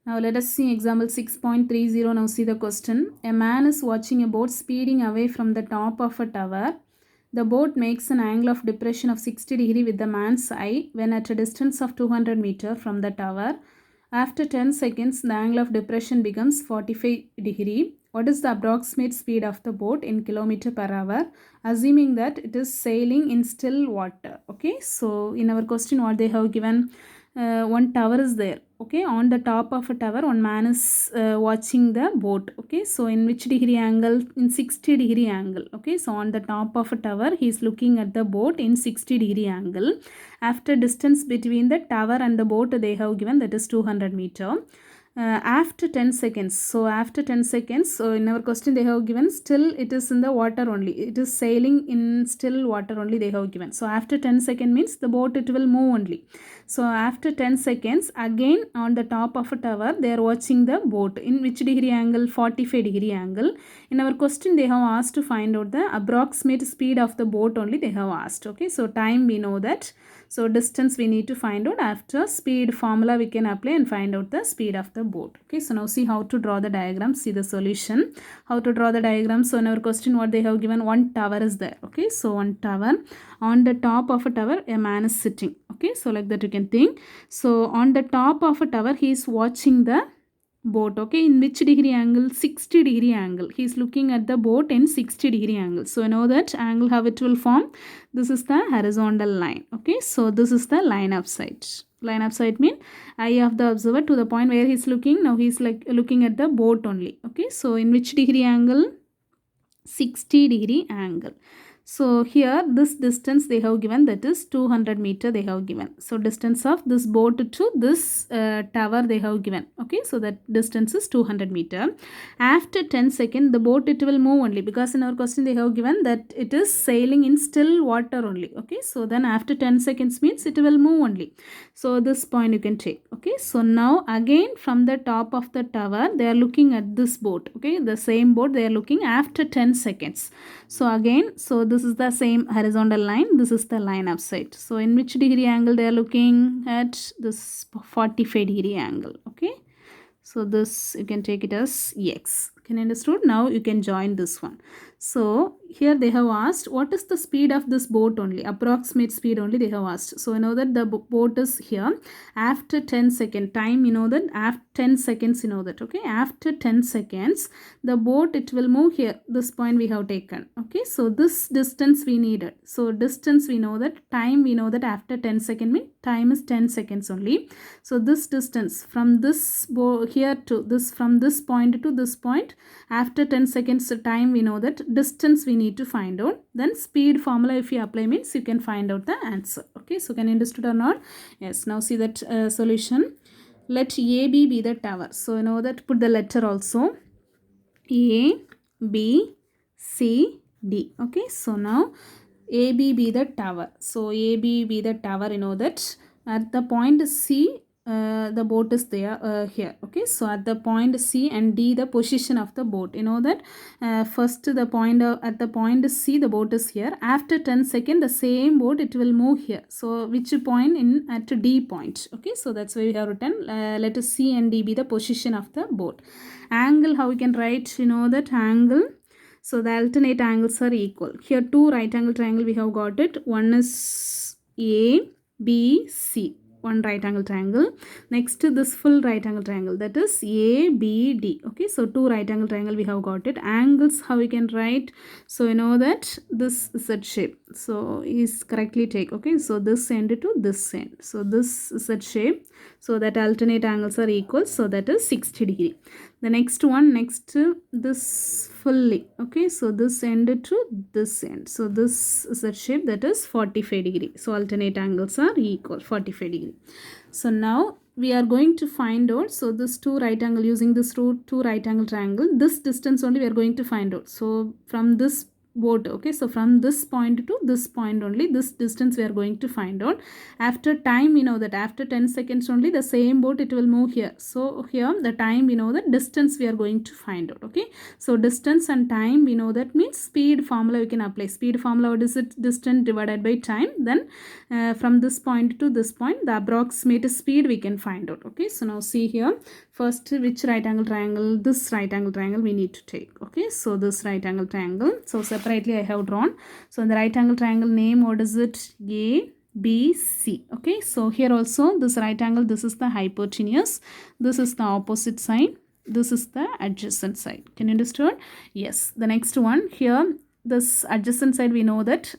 Now let us see example 6.30. Now see the question. A man is watching a boat speeding away from the top of a tower. The boat makes an angle of depression of 60 degree with the man's eye when at a distance of 200 meter from the tower. After 10 seconds, the angle of depression becomes 45 degree. What is the approximate speed of the boat in kilometer per hour? Assuming that it is sailing in still water. Okay, so in our question what they have given, one tower is there. Okay, on the top of a tower one man is watching the boat. Okay, so in which degree angle? In 60 degree angle. Okay, so on the top of a tower he is looking at the boat in 60 degree angle. After distance between the tower and the boat they have given, that is 200 meter. After 10 seconds, so after 10 seconds, so in our question they have given still it is in the water only, it is sailing in still water only they have given. So after 10 seconds means the boat it will move only. So after 10 seconds again on the top of a tower they are watching the boat in which degree angle? 45 degree angle. In our question they have asked to find out the approximate speed of the boat only they have asked. Okay, so time we know that, so distance we need to find out. After speed formula we can apply and find out the speed of the boat. Okay, so now see how to draw the diagram. See the solution, how to draw the diagram. So in our question what they have given, one tower is there. Okay, so one tower, on the top of a tower a man is sitting. Okay, so like that you can think. So on the top of a tower he is watching the boat. Okay, in which degree angle? 60 degree angle. He is looking at the boat in 60 degree angle. So you know that angle how it will form. This is the horizontal line. Okay, so this is the line of sight. Line of sight mean eye of the observer to the point where he is looking. Now he is like looking at the boat only. Okay, so in which degree angle? 60 degree angle. So here this distance they have given, that is 200 meter they have given. So distance of this boat to this tower they have given. Okay, so that distance is 200 meter. After 10 seconds the boat it will move only, because in our question they have given that it is sailing in still water only. Okay, so then after 10 seconds means it will move only. So this point you can take. Okay, so now again from the top of the tower they are looking at this boat. Okay, the same boat they are looking after 10 seconds. So again, so this is the same horizontal line, this is the line of sight. So in which degree angle they are looking at? This 45 degree angle. Okay, so this you can take it as x. Can you understood? Now you can join this one. So here they have asked what is the speed of this boat only, approximate speed only they have asked. So you know that the boat is here after 10 second time, you know that after 10 seconds, you know that. Okay, after 10 seconds the boat it will move here, this point we have taken. Okay, so this distance we needed. So distance we know that, time we know that after 10 second mean time is 10 seconds only. So this distance from this here to this, from this point to this point, after 10 seconds time we know that distance we need to find out. Then speed formula if you apply means you can find out the answer. Okay, so can you understood or not? Yes, now see that solution. Let AB be the tower. So you know that, put the letter also. A, B, C, D. Okay, so now AB be the tower. So AB be the tower, you know that at the point C the boat is there here. Okay, so at the point C and D the position of the boat, you know that first the point at the point C the boat is here. After 10 seconds the same boat it will move here. So which point? In at D point. Okay, so that's why we have written let us C and D be the position of the boat. Angle, how we can write? You know that angle, so the alternate angles are equal. Here two right angle triangle we have got it. One is A, B, C. One right angle triangle. Next to this full right angle triangle, that is A, B, D. Okay, so two right angle triangle we have got it. Angles, how we can write? So you know that this Z shape. So is correctly take. Okay, so this end to this end. So this Z shape. So that alternate angles are equal. So that is 60 degree. The next one, next to this fully. Okay, so this end to this end. So this is a shape, that is 45 degree. So alternate angles are equal, 45 degree. So now we are going to find out, so this two right angle, using this two right angle triangle, this distance only we are going to find out. So from this boat, okay, so from this point to this point only, this distance we are going to find out. After time we know that after 10 seconds only the same boat it will move here. So here the time we know that, distance we are going to find out. Okay, so distance and time we know that, means speed formula we can apply. Speed formula, what is it? Distance divided by time. Then from this point to this point the approximate speed we can find out. Okay, so now see here, First, which right angle triangle? This right angle triangle we need to take. Okay, so this right angle triangle. So separately I have drawn. So in the right angle triangle name, what is it? A, B, C. Okay, so here also this right angle, this is the hypotenuse. This is the opposite side. This is the adjacent side. Can you understand? Yes. The next one here, this adjacent side we know that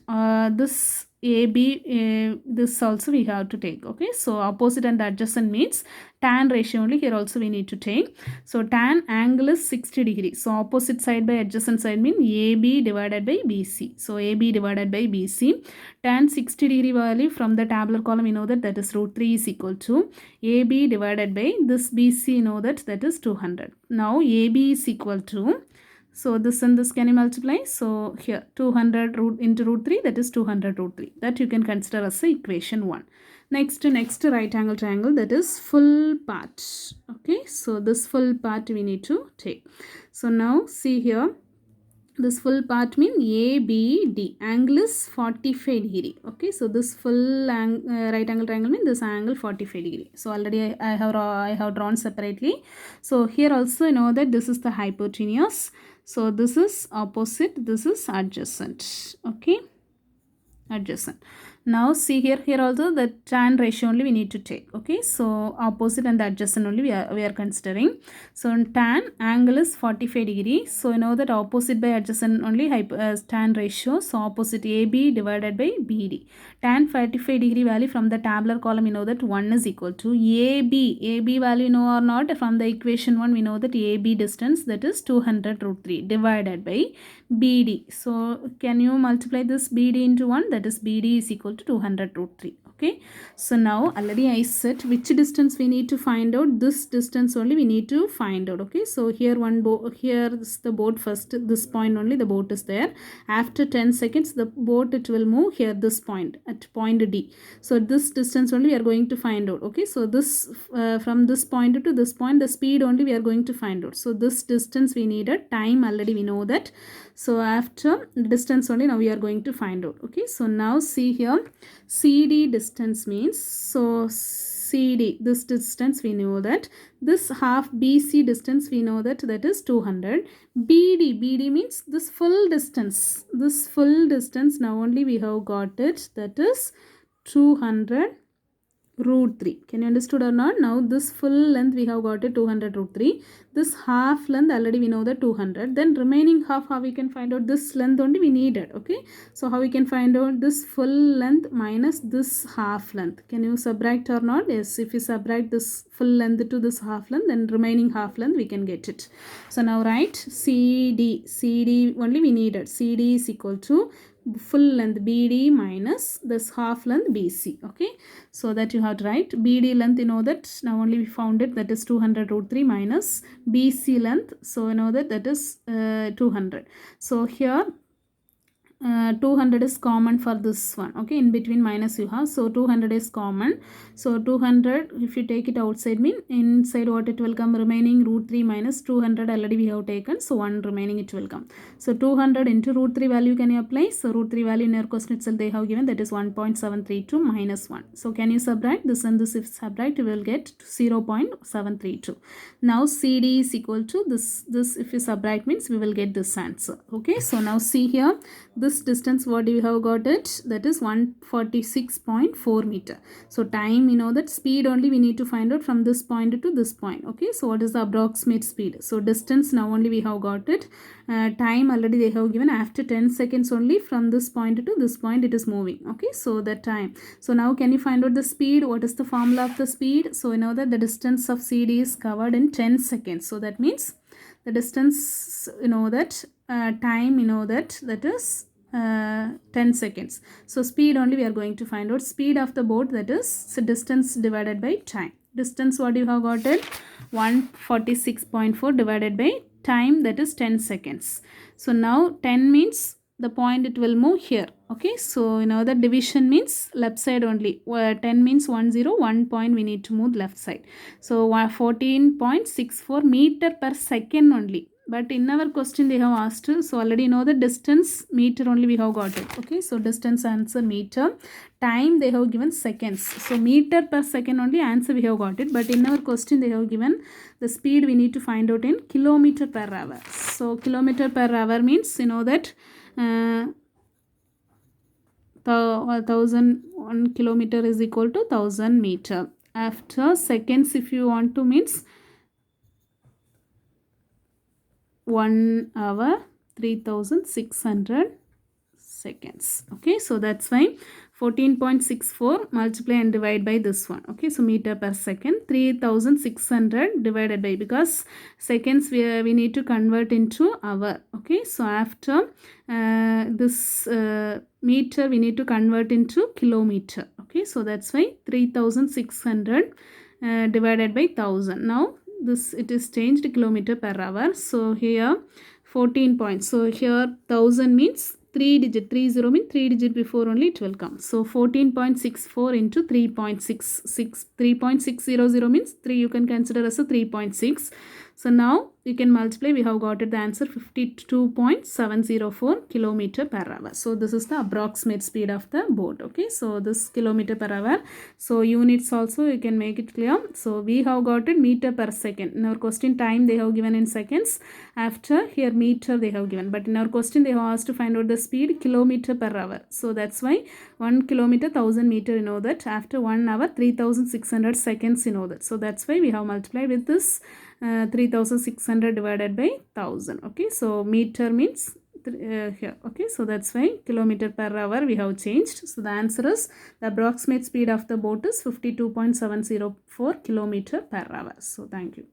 this AB, this also we have to take. Okay, so opposite and adjacent means tan ratio only. Here also we need to take. So tan angle is 60 degree. So opposite side by adjacent side mean AB divided by BC. So AB divided by BC. Tan 60 degree value from the tabular column we know that is root 3 is equal to AB divided by this BC, you know that is 200. Now AB is equal to, so this and this can you multiply? So here 200 root into root 3, that is 200 root 3. That you can consider as a equation 1. Next right angle triangle, that is full part. Okay, so this full part we need to take. So now see here, this full part mean ABD. Angle is 45 degree. Okay, so this full right angle triangle mean this angle 45 degree. So already I have drawn separately. So here also you know that this is the hypotenuse. So this is opposite, this is adjacent. Okay, adjacent. Now see here also the tan ratio only we need to take. Okay, so opposite and the adjacent only we are considering. So tan angle is 45 degree. So you know that opposite by adjacent only tan ratio. So opposite AB divided by BD. Tan 45 degree value from the tabular column you know that 1 is equal to AB. AB value you know or not, from the equation 1 we know that AB distance, that is 200 root 3 divided by BD. So can you multiply this BD into 1? That is BD is equal to 200 root 3. Okay, so now already I said which distance we need to find out. This distance only we need to find out. Okay, so here here is the boat. First this point only the boat is there. After 10 seconds the boat it will move here, this point at point D. So this distance only we are going to find out. Okay, so this from this point to this point, the speed only we are going to find out. So this distance we needed, time already we know that. So after distance only now we are going to find out. Okay, so now see here, CD distance means, so CD, this distance we know that. This half BC distance we know that is 200. BD means this full distance. This full distance now only we have got it, that is 200 root 3. Can you understood or not? Now this full length we have got it 200 root 3. This half length already we know that 200. Then remaining half, how we can find out? This length only we needed. Okay, so how we can find out? This full length minus this half length. Can you subtract or not? Yes, if you subtract this full length to this half length, then remaining half length we can get it. So now write CD only we needed. CD is equal to full length BD minus this half length BC. Okay, so that you have to write BD length, you know that now only we found it, that is 200 root 3 minus BC length. So you know that is 200. So here 200 is common for this one. Okay, in between minus you have, so 200 is common. So 200 if you take it outside mean inside what it will come, remaining root 3 minus 200 already we have taken, so 1 remaining it will come. So 200 into root 3 value can you apply? So root 3 value in your question itself they have given, that is 1.732 minus 1. So can you subtract this and this? If subtract you will get 0.732. Now CD is equal to this if you subtract means we will get this answer. Okay, so now see here, this distance what you have got it, that is 146.4 meter. So time you know that, speed only we need to find out from this point to this point. Okay, so what is the approximate speed? So distance now only we have got it. Time already they have given, after 10 seconds only from this point to this point it is moving. Okay, so that time. So now can you find out the speed? What is the formula of the speed? So you know that the distance of CD is covered in 10 seconds. So that means the distance you know that, time you know that is 10 seconds. So speed only we are going to find out. Speed of the boat, that is distance divided by time. Distance what you have got it, 146.4 divided by time, that is 10 seconds. So now 10 means the point it will move here. Okay, so you know the division means left side only. 10 means 1 point we need to move left side. So 14.64 meter per second only. but in our question they have asked, so already know the distance, meter only we have got it. Okay, so distance answer meter, time they have given seconds, so meter per second only answer we have got it, but in our question they have given the speed we need to find out in kilometer per hour. So kilometer per hour means you know that 1001 kilometer is equal to 1000 meter. After seconds if you want to means 1 hour 3600 seconds. Okay, so that's why 14.64 multiply and divide by this one. Okay, so meter per second, 3600 divided by, because seconds we need to convert into hour. Okay, so after this meter we need to convert into kilometer. Okay, so that's why 3600 divided by 1000. Now this it is changed kilometer per hour. So here 14 points. So here 1000 means 3 digit, 30 means 3 digit before only it will come. So 14.64 into 3.66, 3.600 means 3 you can consider as a 3.6. So now you can multiply, we have got it the answer 52.704 kilometer per hour. So this is the approximate speed of the boat. Okay, so this kilometer per hour. So units also you can make it clear. So we have got it meter per second. In our question time they have given in seconds, after here meter they have given, but in our question they have asked to find out the speed kilometer per hour. So that's why 1 kilometer 1000 meter you know that, after 1 hour 3600 seconds you know that. So that's why we have multiplied with this 3600 divided by 1000. Okay, so meter means here. Okay, so that's why kilometer per hour we have changed. So the answer is the approximate speed of the boat is 52.704 kilometer per hour. So thank you.